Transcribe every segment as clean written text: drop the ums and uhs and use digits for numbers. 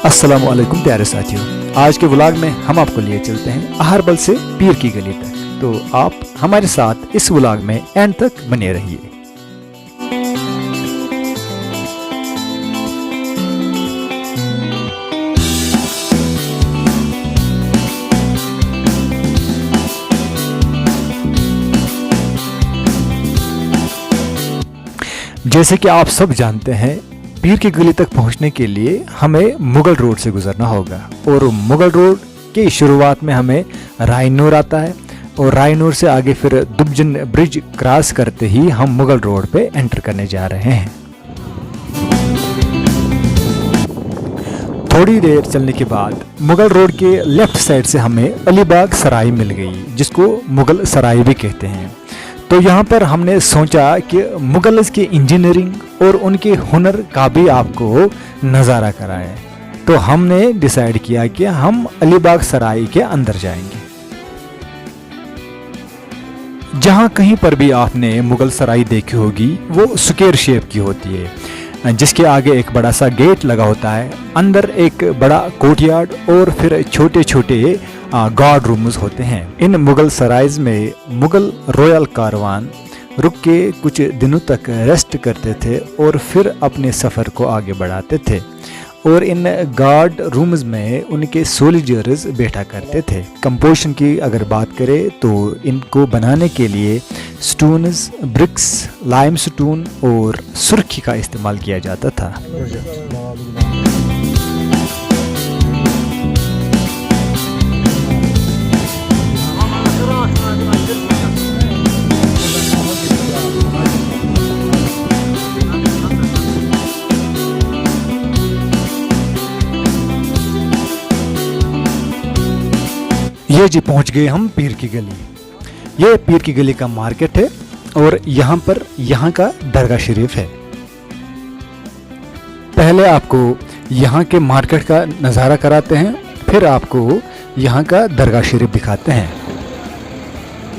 अस्सलामुअलैकुम प्यारे साथियों, आज के व्लॉग में हम आपको लिए चलते हैं अहरबल से पीर की गली तक। तो आप हमारे साथ इस व्लॉग में एंड तक बने रहिए। जैसे कि आप सब जानते हैं, पीर की गली तक पहुंचने के लिए हमें मुगल रोड से गुजरना होगा और मुगल रोड की शुरुआत में हमें रायनूर आता है और रायनूर से आगे फिर दुबजन ब्रिज क्रॉस करते ही हम मुगल रोड पे एंटर करने जा रहे हैं। थोड़ी देर चलने के बाद मुगल रोड के लेफ्ट साइड से हमें अलीबाग सराय मिल गई, जिसको मुगल सराय भी कहते हैं। तो यहाँ पर हमने सोचा कि मुगल्स की इंजीनियरिंग और उनके हुनर का भी आपको नज़ारा कराएं। तो हमने डिसाइड किया कि हम अलीबाग सराय के अंदर जाएंगे। जहाँ कहीं पर भी आपने मुगल सराय देखी होगी वो स्क्वायर शेप की होती है, जिसके आगे एक बड़ा सा गेट लगा होता है, अंदर एक बड़ा कोर्टयार्ड और फिर छोटे छोटे गार्ड रूम्स होते हैं। इन मुगल सराइज में मुगल रॉयल कारवान रुक के कुछ दिनों तक रेस्ट करते थे और फिर अपने सफ़र को आगे बढ़ाते थे। और इन गार्ड रूम्स में उनके सोल्जर्स बैठा करते थे। कंपोजिशन की अगर बात करें तो इनको बनाने के लिए स्टोन्स, ब्रिक्स, लाइम स्टोन और सुर्खी का इस्तेमाल किया जाता था। ये जी पहुंच गए हम पीर की गली। ये पीर की गली का मार्केट है और यहाँ पर यहाँ का दरगाह शरीफ है। पहले आपको यहाँ के मार्केट का नज़ारा कराते हैं, फिर आपको यहाँ का दरगाह शरीफ दिखाते हैं।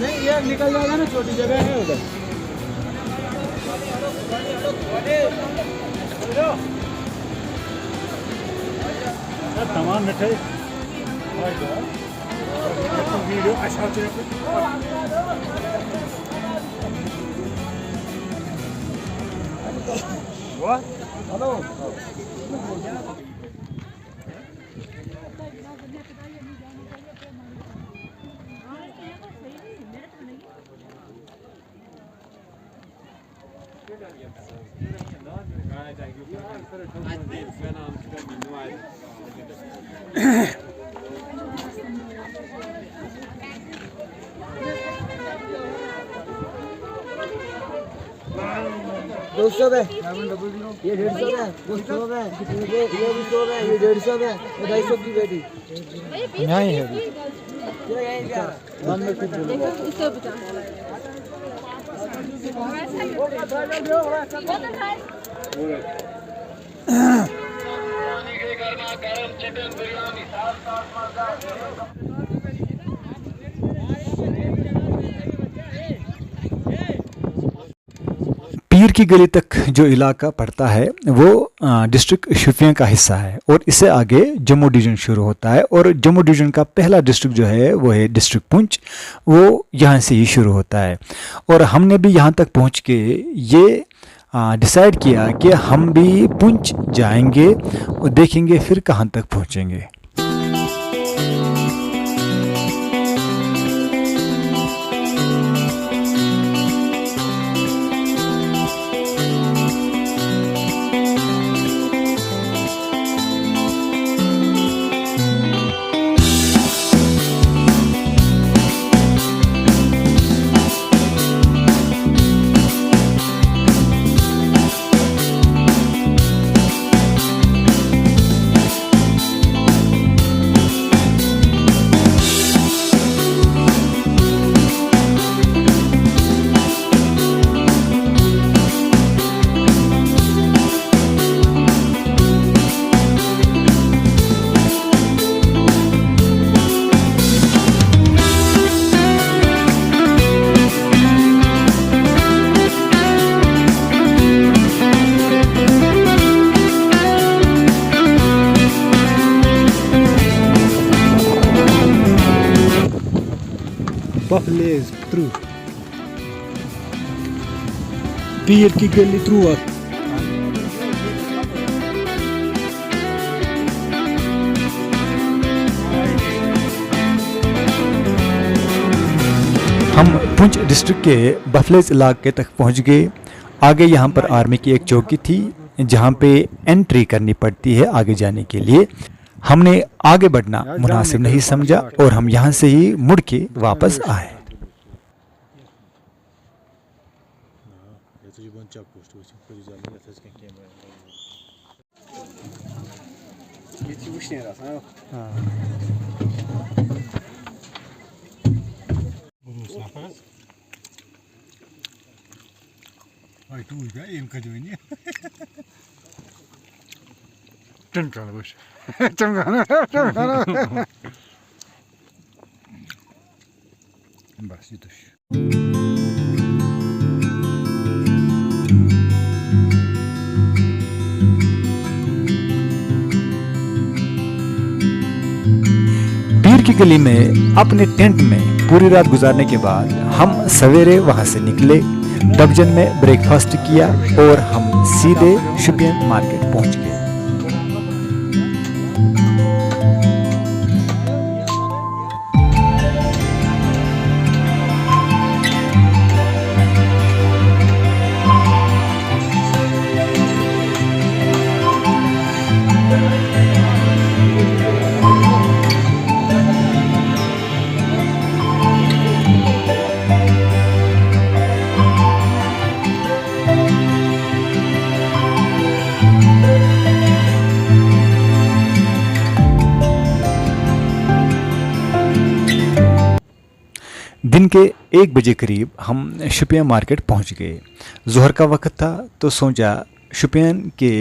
नहीं, ये निकल जाएगा ना, छोटी जगह है उधर। तमाम मिठाई वीडियो अच्छा हेलो ₹200 है, ये 150 है, वो 100 है, ये भी 100 है, ये 150 है, ये 250 की बेटी यहाँ ही है। ये यहीं क्या वन में कुछ बोलो इससे बचा पीर की गली तक जो इलाका पड़ता है वो डिस्ट्रिक्ट शोपियां का हिस्सा है और इससे आगे जम्मू डिवीज़न शुरू होता है और जम्मू डिवीज़न का पहला डिस्ट्रिक्ट जो है वो है डिस्ट्रिक्ट पुंछ, वो यहाँ से ही शुरू होता है। और हमने भी यहाँ तक पहुँच के ये डिसाइड किया कि हम भी पुंछ जाएंगे और देखेंगे फिर कहाँ तक पहुँचेंगे। पीर की गली थ्रू हम पुंछ डिस्ट्रिक्ट के बफलेज इलाके तक पहुंच गए। आगे यहाँ पर आर्मी की एक चौकी थी जहाँ पे एंट्री करनी पड़ती है आगे जाने के लिए। हमने आगे बढ़ना मुनासिब नहीं समझा और हम यहाँ से ही मुड़ के वापस आए। बस ये तो पीर की गली में अपने टेंट में पूरी रात गुजारने के बाद हम सवेरे वहां से निकले। डबजन में ब्रेकफास्ट किया और हम सीधे शुपियन मार्केट पहुंच गए। दिन के 1 बजे करीब हम शुपियन मार्केट पहुंच गए। ज़ोहर का वक्त था तो सोचा शुपियन के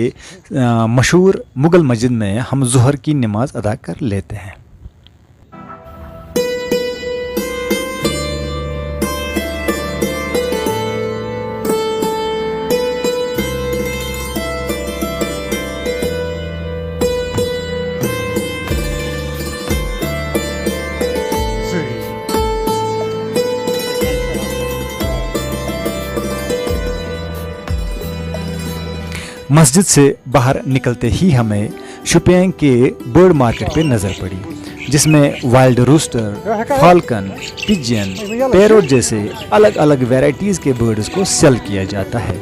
मशहूर मुगल मस्जिद में हम ज़ोहर की नमाज अदा कर लेते हैं। मस्जिद से बाहर निकलते ही हमें शुपियन के बर्ड मार्केट पे नज़र पड़ी, जिसमें wild rooster, falcon, pigeon, parrot जैसे अलग अलग वैरायटीज़ के बर्ड्स को सेल किया जाता है।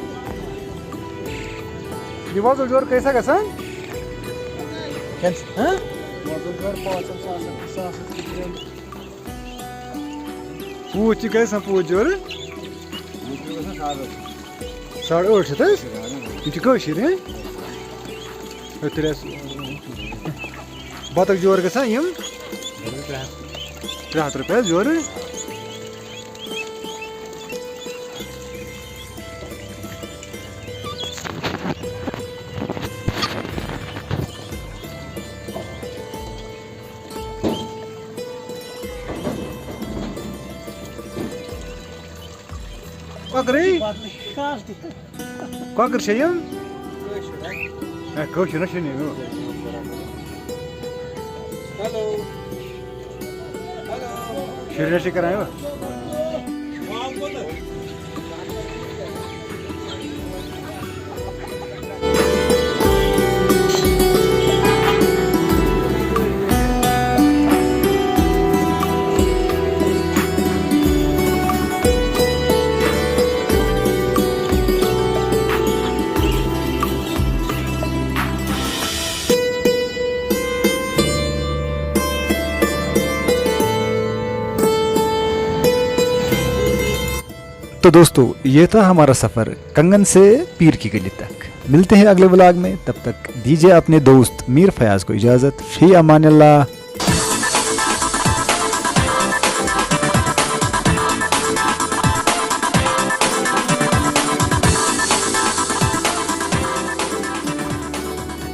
बतख जोर गसा यम 300 रुपये जोर। Quaker şeyim? Koşu ne şeyim? Hello. Şuraya şey karayım mı? तो दोस्तों ये था हमारा सफ़र कंगन से पीर की गली तक। मिलते हैं अगले व्लॉग में, तब तक दीजिए अपने दोस्त मीर फयाज को इजाज़त। फी अमान अल्लाह।